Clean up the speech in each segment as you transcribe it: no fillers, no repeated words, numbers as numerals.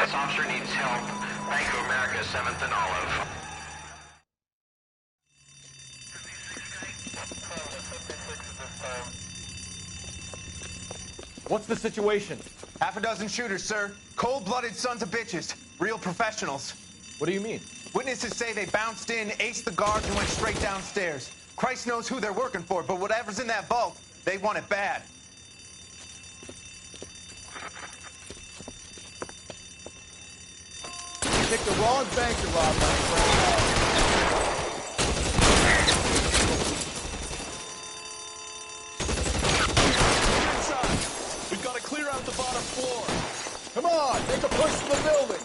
This officer needs help. Bank of America, 7th and Olive. What's the situation? Half a dozen shooters, sir. Cold-blooded sons of bitches. Real professionals. What do you mean? Witnesses say they bounced in, aced the guards, and went straight downstairs. Christ knows who they're working for, but whatever's in that vault, they want it bad. You picked the wrong bank to rob, my friend. Inside. We've got to clear out the bottom floor. Come on, make a push to the building.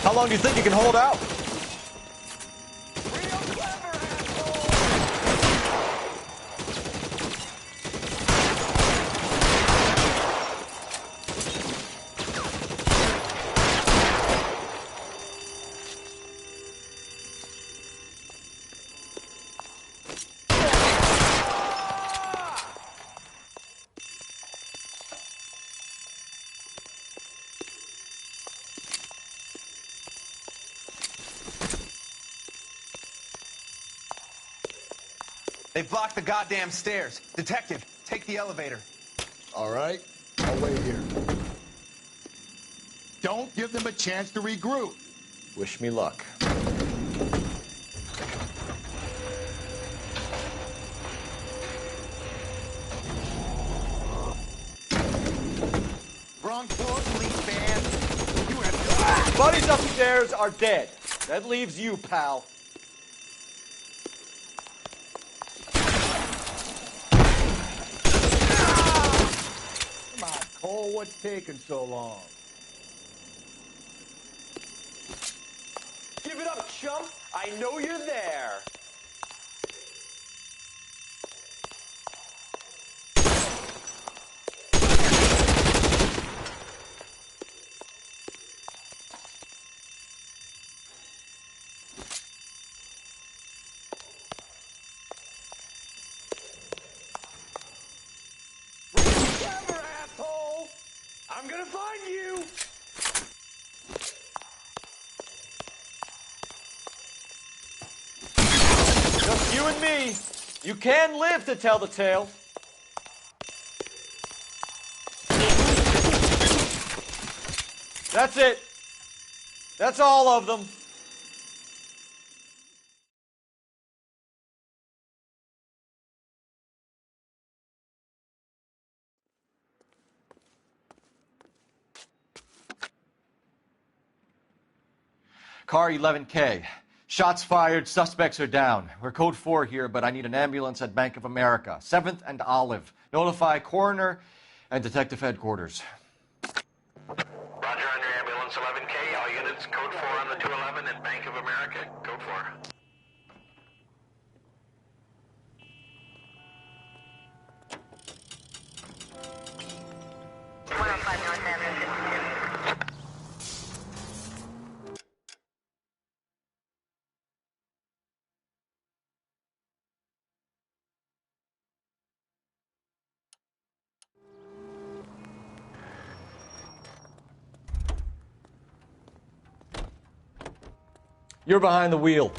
How long do you think you can hold out? They've blocked the goddamn stairs. Detective, take the elevator. All right, I'll wait here. Don't give them a chance to regroup. Wish me luck. Wrong floor, police band. You have... Buddies upstairs are dead. That leaves you, pal. Come on, Cole, what's taking so long? Give it up, chump! I know you're there! Remember, asshole! I'm gonna find you! Just you and me. You can live to tell the tale. That's it. That's all of them. Car 11K. Shots fired, suspects are down. We're code 4 here, but I need an ambulance at Bank of America. 7th and Olive. Notify coroner and detective headquarters. Roger on your ambulance, 11K. All units, code 4 on the 211 at Bank of America. Code 4. You're behind the wheel.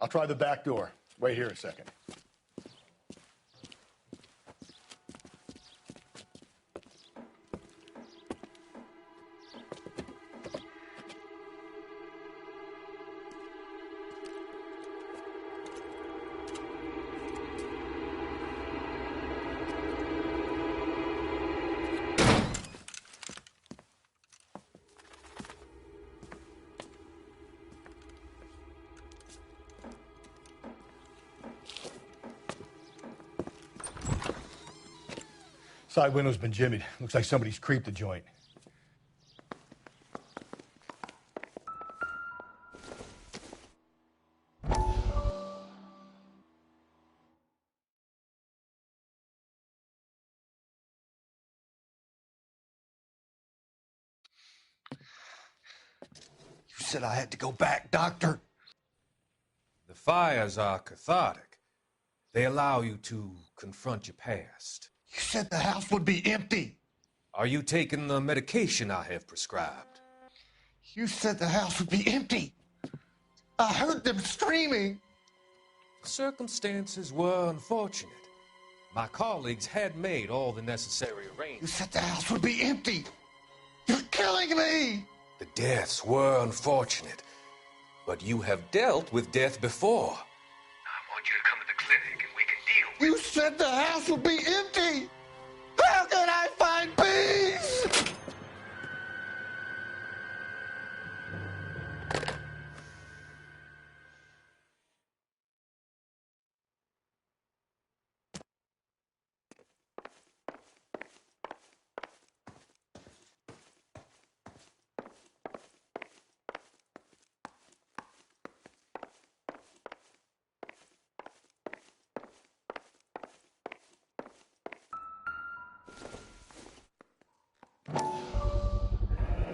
I'll try the back door. Wait here a second. Side window's been jimmied. Looks like somebody's creeped the joint. You said I had to go back, Doctor. The fires are cathartic. They allow you to confront your past. You said the house would be empty. Are you taking the medication I have prescribed? You said the house would be empty. I heard them screaming. Circumstances were unfortunate. My colleagues had made all the necessary You arrangements. said the house would be empty. You're killing me. The deaths were unfortunate, but you have dealt with death before. I want you to come to the clinic and we can deal You said the house would be empty. How can I find peace?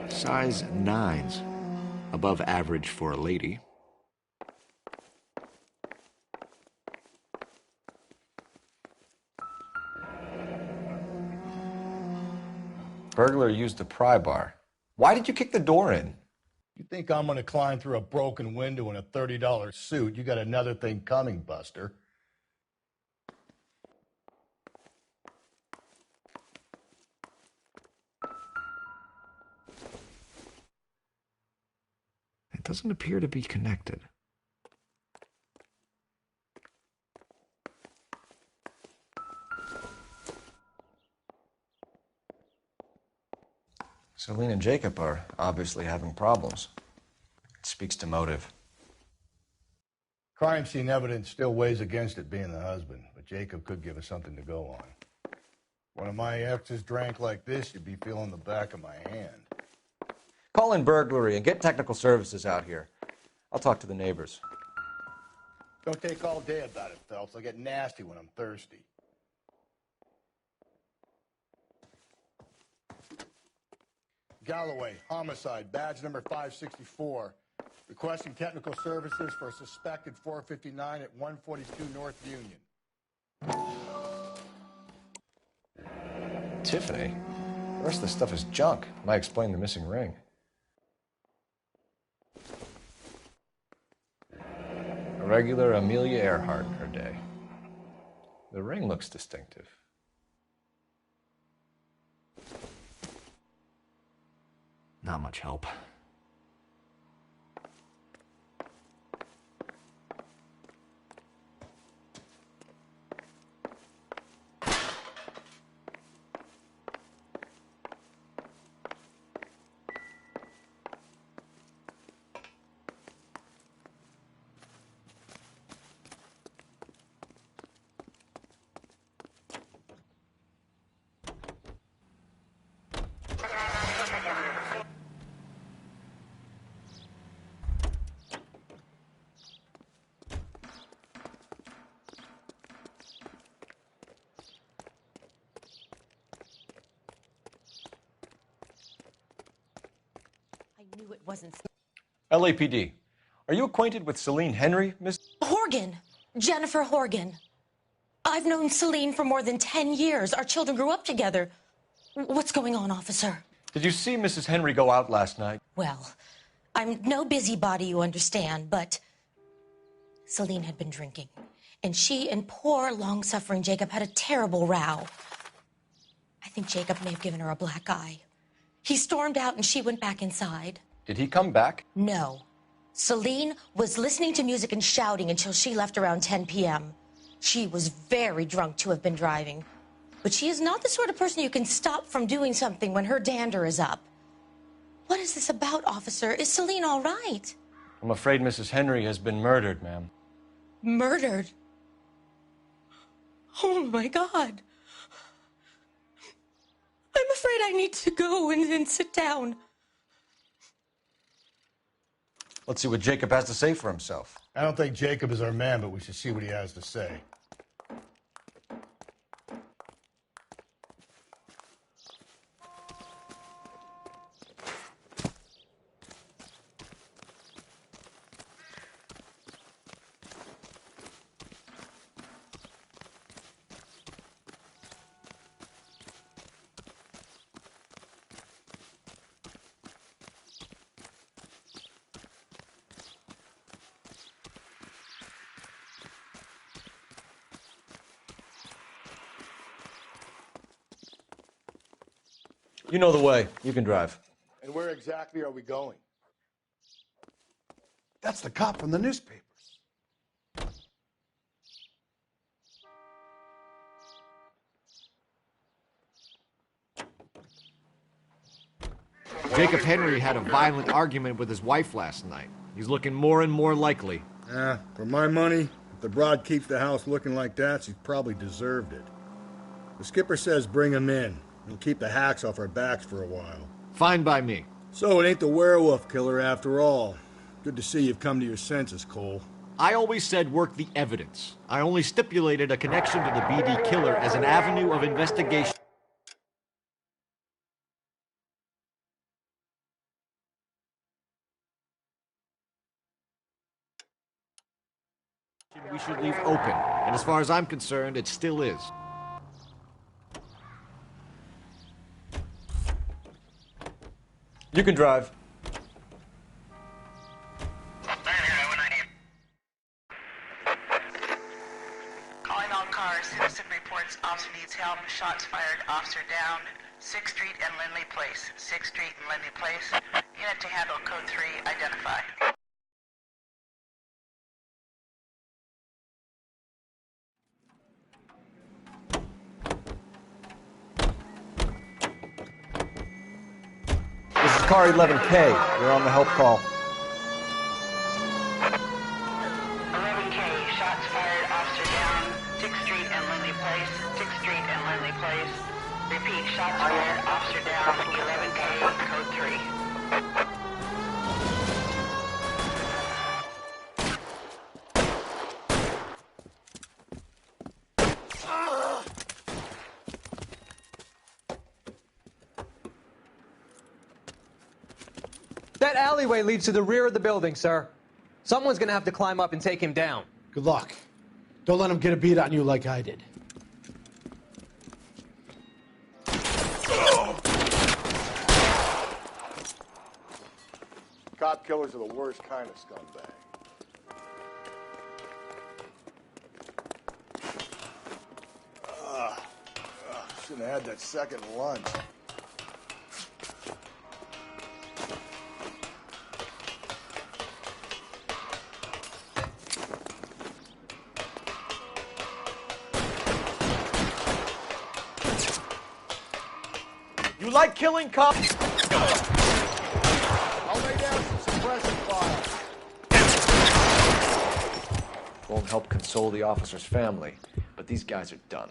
Size 9s. Above average for a lady. Burglar used the pry bar. Why did you kick the door in? You think I'm gonna climb through a broken window in a $30 suit? You got another thing coming, Buster. It doesn't appear to be connected. Celine and Jacob are obviously having problems. It speaks to motive. Crime scene evidence still weighs against it being the husband, but Jacob could give us something to go on. One of my exes drank like this, you'd be feeling the back of my hand. Call in burglary and get technical services out here. I'll talk to the neighbors. Don't take all day about it, Phelps. I get nasty when I'm thirsty. Galloway, homicide, badge number 564. Requesting technical services for a suspected 459 at 142 North Union. Tiffany? The rest of the stuff is junk. Might explain the missing ring. A regular Amelia Earhart in her day. The ring looks distinctive. Not much help. I knew it wasn't. LAPD. Are you acquainted with Celine Henry, Miss? Horgan. Jennifer Horgan. I've known Celine for more than 10 years. Our children grew up together. What's going on, officer? Did you see Mrs. Henry go out last night? Well, I'm no busybody, you understand, but Celine had been drinking, and she and poor, long-suffering Jacob had a terrible row. I think Jacob may have given her a black eye. He stormed out, and she went back inside. Did he come back? No. Celine was listening to music and shouting until she left around 10 p.m. She was very drunk to have been driving. But she is not the sort of person you can stop from doing something when her dander is up. What is this about, officer? Is Celine all right? I'm afraid Mrs. Henry has been murdered, ma'am. Murdered? Oh, my God. I'm afraid I need to go and sit down. Let's see what Jacob has to say for himself. I don't think Jacob is our man, but we should see what he has to say. You know the way. You can drive. And where exactly are we going? That's the cop from the newspapers. Jacob Henry had a violent argument with his wife last night. He's looking more and more likely. For my money, if the broad keeps the house looking like that, she's probably deserved it. The skipper says bring him in. He'll keep the hacks off our backs for a while. Fine by me. So it ain't the werewolf killer after all. Good to see you've come to your senses, Cole. I always said work the evidence. I only stipulated a connection to the BD killer as an avenue of investigation. We should leave open, and as far as I'm concerned, it still is. You can drive. Calling all cars. Citizen reports officer needs help. Shots fired. Officer down. 6th Street and Lindley Place. 6th Street and Lindley Place. Unit to handle code 3. Identify. This is car 11K. You're on the help call. 11K. Shots fired. Officer down. 6th Street and Lindley Place. 6th Street and Lindley Place. Repeat. Shots fired. Officer down. 11K. Code 3. That alleyway leads to the rear of the building, sir. Someone's gonna have to climb up and take him down. Good luck. Don't let him get a beat on you like I did. Cop killers are the worst kind of scumbag. Shouldn't have had that second lunch. You like killing cops? I'll lay down some suppression fire. Won't help console the officer's family, but these guys are done.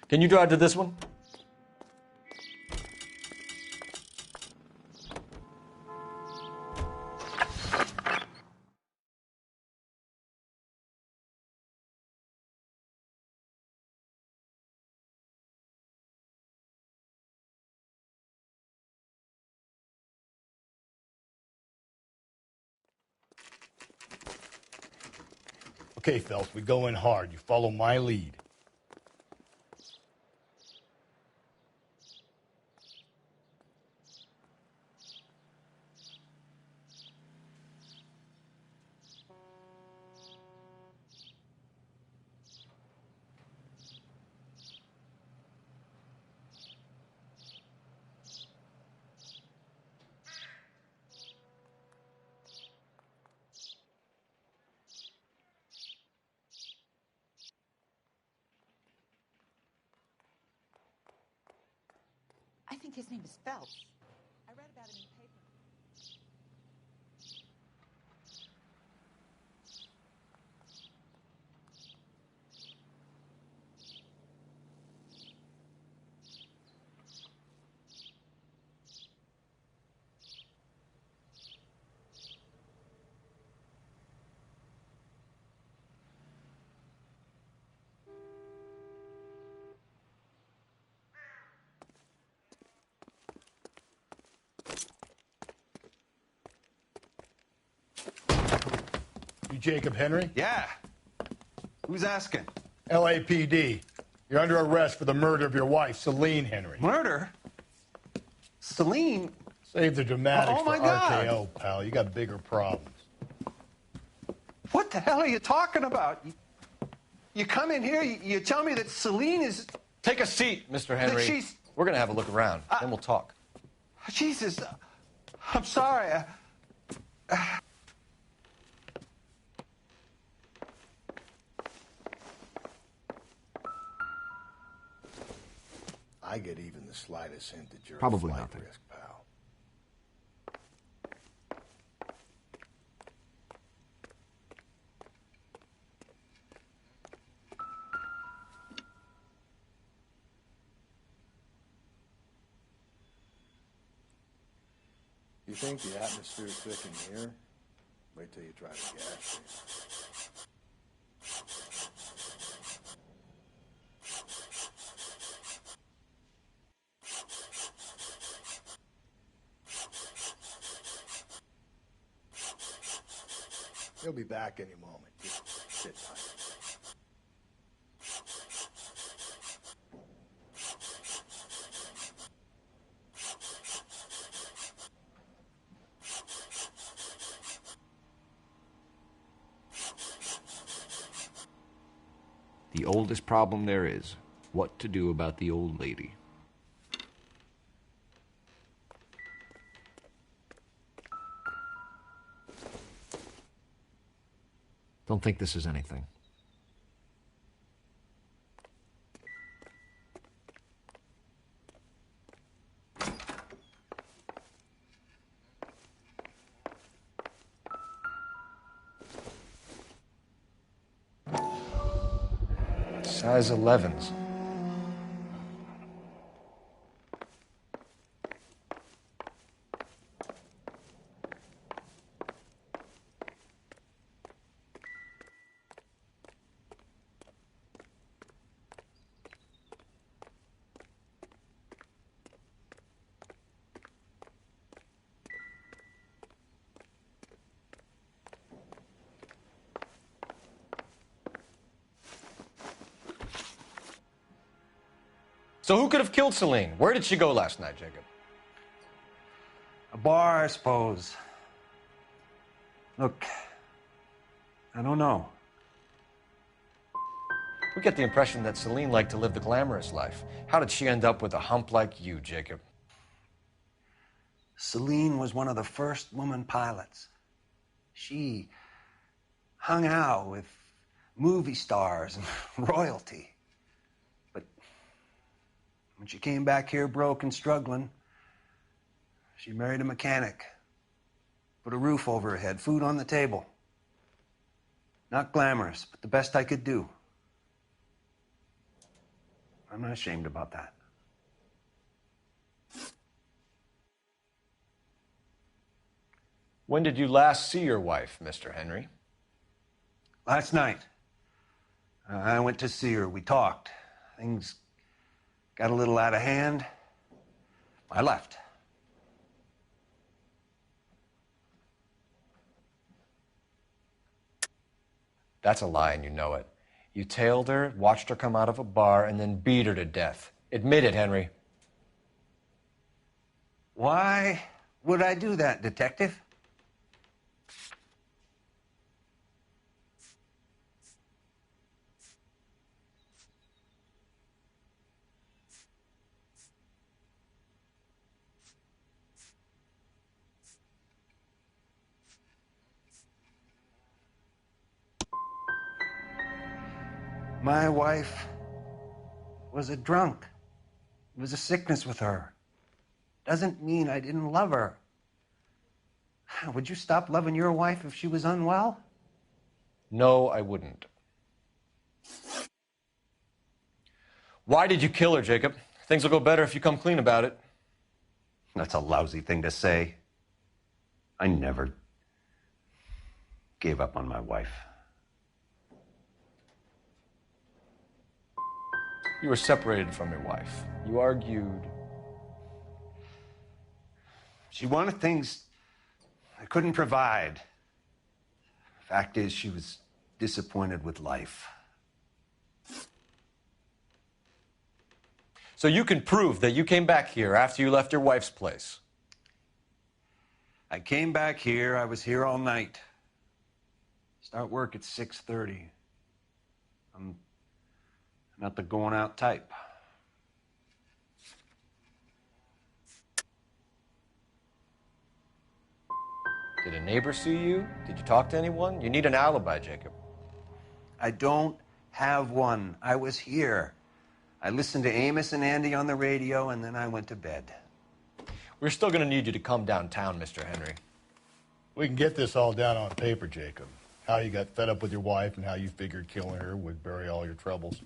Can you drive to this one? Okay, Phelps, we go in hard. You follow my lead. I think his name is Phelps. I read about him in the paper. You Jacob Henry? Yeah. Who's asking? LAPD. You're under arrest for the murder of your wife, Celine Henry. Murder? Celine? Save the dramatics Oh, my for God. RKO, pal. You got bigger problems. What the hell are you talking about? You come in here, you tell me that Celine is... Take a seat, Mr. Henry. she's- We're going to have a look around, then we'll talk. Jesus, I'm sorry. I get even the slightest hint that you're Probably a flight nothing. risk, pal. You think the atmosphere's thick in here? Wait till you try the gas station. He'll be back any moment. Just sit tight. The oldest problem there is, what to do about the old lady. Don't think this is anything. Size 11s. So who could have killed Celine? Where did she go last night, Jacob? A bar, I suppose. Look, I don't know. We get the impression that Celine liked to live the glamorous life. How did she end up with a hump like you, Jacob? Celine was one of the first woman pilots. She hung out with movie stars and royalty. But when she came back here broke and struggling, she married a mechanic. Put a roof over her head, food on the table. Not glamorous, but the best I could do. I'm not ashamed about that. When did you last see your wife, Mr. Henry? Last night. I went to see her. We talked. Things got a little out of hand. I left. That's a lie, and you know it. You tailed her, watched her come out of a bar, and then beat her to death. Admit it, Henry. Why would I do that, Detective? My wife was a drunk. It was a sickness with her. Doesn't mean I didn't love her. Would you stop loving your wife if she was unwell? No, I wouldn't. Why did you kill her, Jacob? Things will go better if you come clean about it. That's a lousy thing to say. I never gave up on my wife. You were separated from your wife. You argued. She wanted things I couldn't provide. Fact is, she was disappointed with life. So you can prove that you came back here after you left your wife's place. I came back here. I was here all night. Start work at 6:30. I'm not the going out type. Did a neighbor see you? Did you talk to anyone? You need an alibi, Jacob. I don't have one. I was here. I listened to Amos and Andy on the radio, and then I went to bed. We're still going to need you to come downtown, Mr. Henry. We can get this all down on paper, Jacob. How you got fed up with your wife and how you figured killing her would bury all your troubles.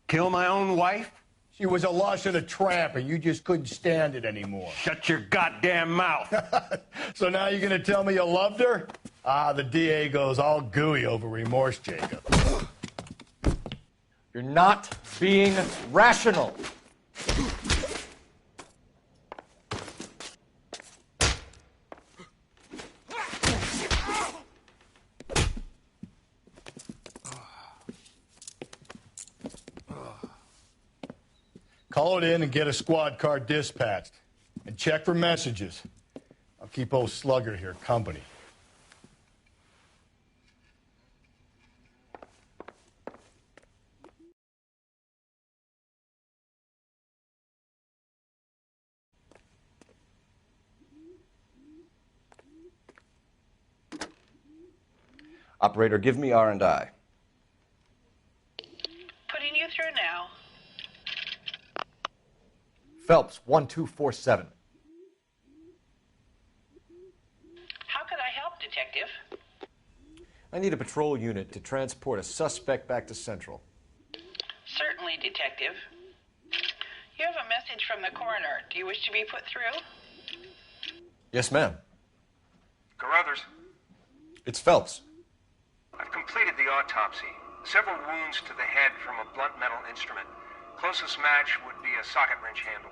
Kill my own wife? She was a lush and a tramp, and you just couldn't stand it anymore. Shut your goddamn mouth. So now you're going to tell me you loved her? Ah, the DA goes all gooey over remorse, Jacob. You're not being rational. Call it in and get a squad car dispatched. And check for messages. I'll keep old Slugger here company. Operator, give me R&I. Putting you through now. Phelps, 1247. How could I help, Detective? I need a patrol unit to transport a suspect back to Central. Certainly, Detective. You have a message from the coroner. Do you wish to be put through? Yes, ma'am. Carruthers, It's Phelps. I've completed the autopsy. Several wounds to the head from a blunt metal instrument. Closest match would be a socket wrench handle.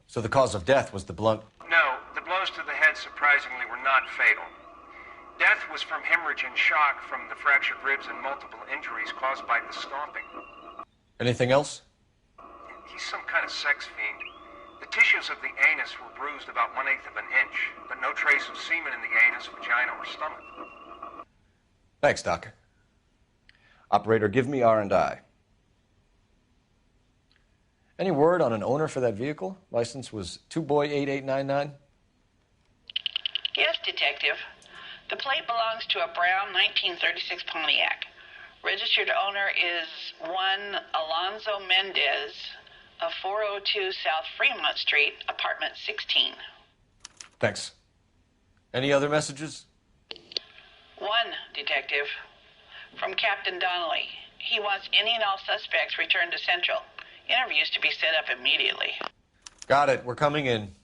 So the cause of death was the blunt... No, the blows to the head surprisingly were not fatal. Death was from hemorrhage and shock from the fractured ribs and multiple injuries caused by the stomping. Anything else? He's some kind of sex fiend. The tissues of the anus were bruised about 1/8 of an inch, but no trace of semen in the anus, vagina, or stomach. Thanks, Doc. Operator, give me R&I. Any word on an owner for that vehicle? License was 2boy8899. Yes, Detective. The plate belongs to a brown 1936 Pontiac. Registered owner is one Alonzo Mendez of 402 South Fremont Street, apartment 16. Thanks. Any other messages? One, Detective. From Captain Donnelly. He wants any and all suspects returned to Central. Interviews to be set up immediately. Got it. We're coming in.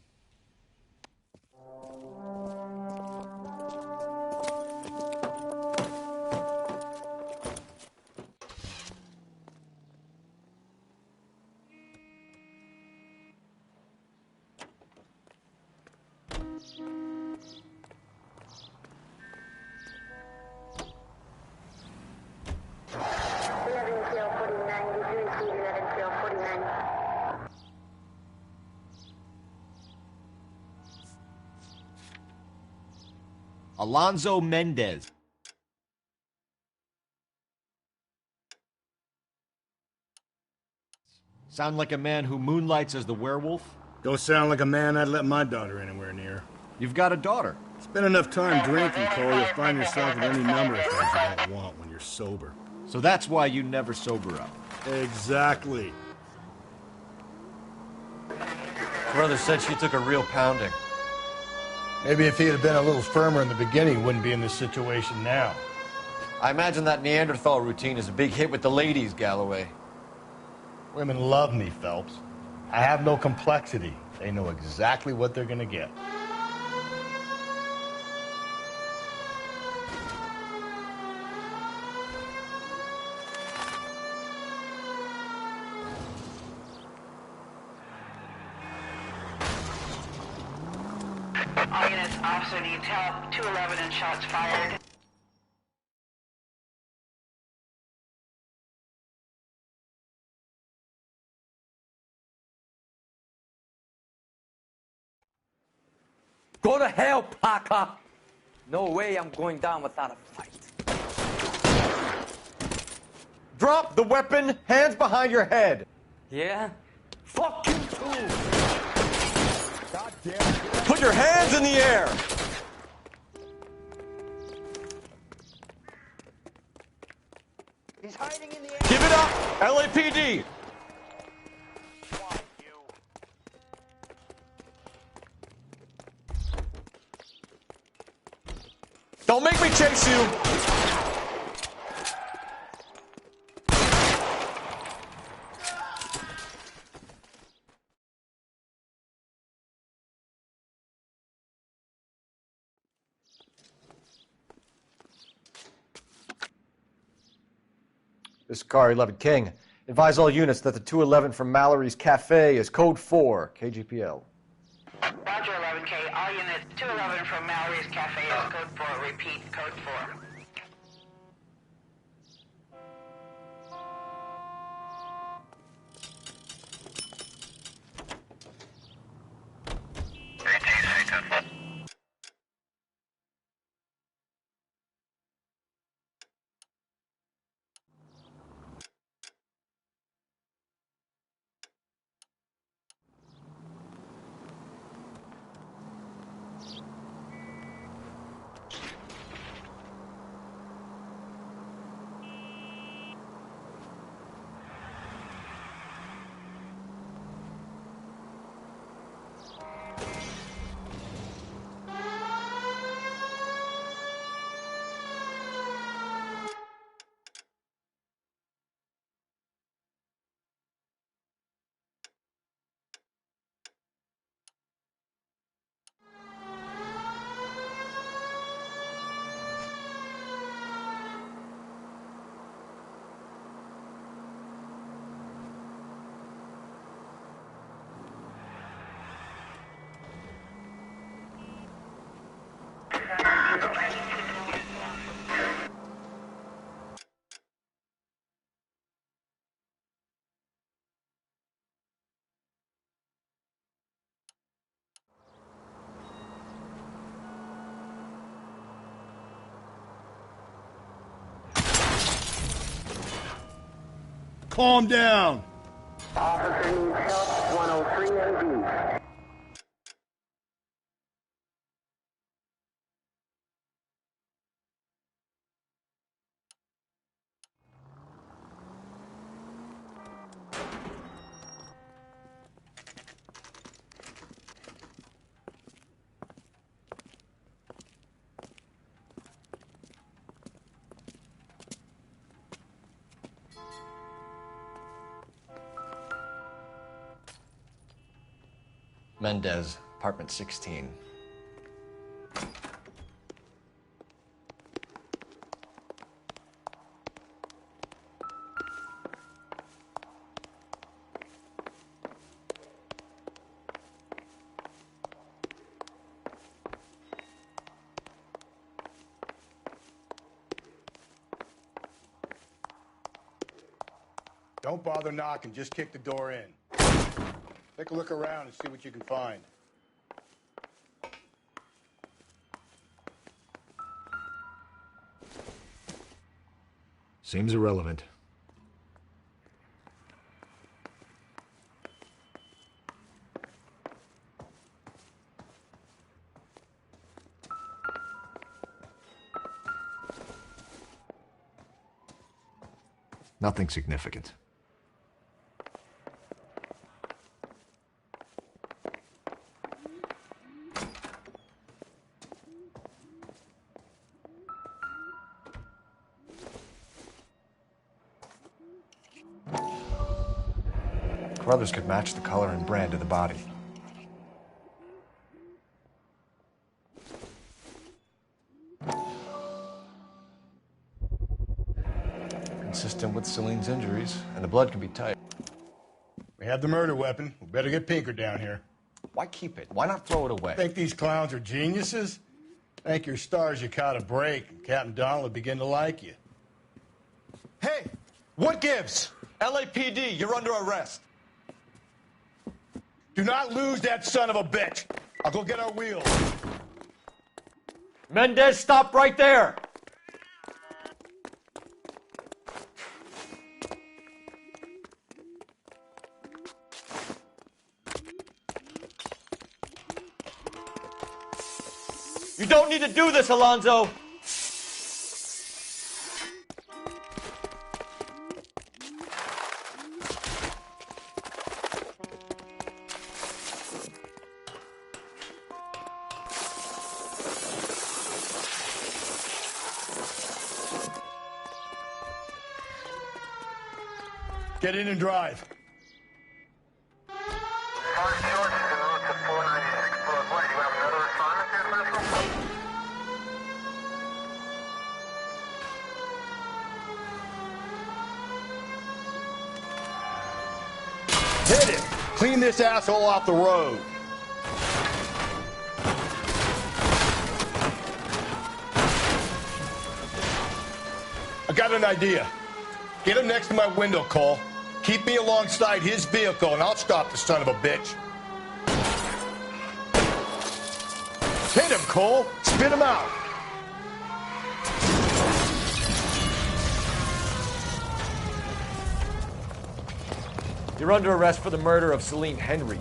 Alonzo Mendez. Sound like a man who moonlights as the werewolf? Don't sound like a man I'd let my daughter anywhere near. You've got a daughter. Spend enough time drinking, Cole, you'll find yourself with any number of things you don't want when you're sober. So that's why you never sober up. Exactly. Brother said she took a real pounding. Maybe if he had been a little firmer in the beginning, he wouldn't be in this situation now. I imagine that Neanderthal routine is a big hit with the ladies, Galloway. Women love me, Phelps. I have no complexity. They know exactly what they're gonna get. All units, officer needs help. 211 and shots fired. Go to hell, Parker! No way I'm going down without a fight. Drop the weapon, hands behind your head. Yeah? Fuck you too! God damn it. Put your hands in the air. He's hiding in the air. Give it up, LAPD. Don't make me chase you! This is Car 11 King. Advise all units that the 211 from Mallory's Cafe is code 4, KGPL. Roger, 11K. All units, 211 from Mallory's Cafe is code 4. Repeat, code 4. Calm down. Officer needs help. 103 AD. Mendez, apartment 16. Don't bother knocking, just kick the door in. Take a look around and see what you can find. Seems irrelevant. Nothing significant. Brothers could match the color and brand of the body. Consistent with Celine's injuries, and the blood can be tight. We have the murder weapon. We better get Pinker down here. Why keep it? Why not throw it away? Think these clowns are geniuses? Thank your stars you caught a break, and Captain Donald will begin to like you. Hey, what gives? LAPD, you're under arrest. Do not lose that son of a bitch. I'll go get our wheels. Mendez, stop right there! You don't need to do this, Alonzo! Get in and drive. Hit it! Clean this asshole off the road. I got an idea. Get him next to my window, Cole. Keep me alongside his vehicle, and I'll stop the son of a bitch. Hit him, Cole. Spit him out. You're under arrest for the murder of Celine Henry.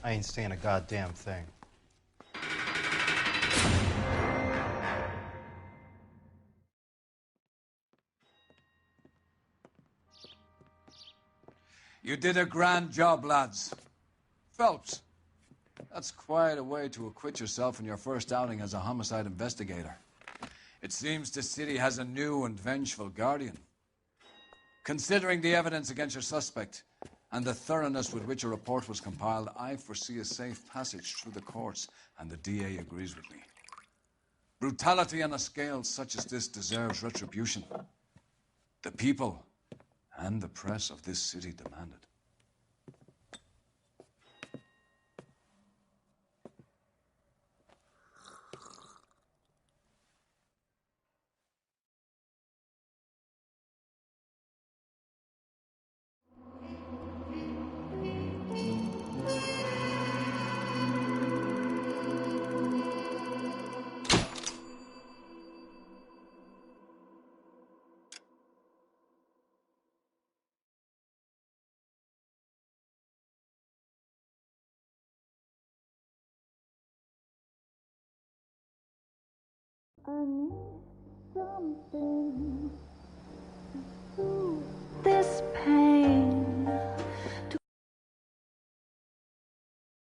I ain't saying a goddamn thing. You did a grand job, lads. Phelps, that's quite a way to acquit yourself in your first outing as a homicide investigator. It seems the city has a new and vengeful guardian. Considering the evidence against your suspect and the thoroughness with which a report was compiled, I foresee a safe passage through the courts, and the DA agrees with me. Brutality on a scale such as this deserves retribution. The people and the press of this city demand it. I need something to soothe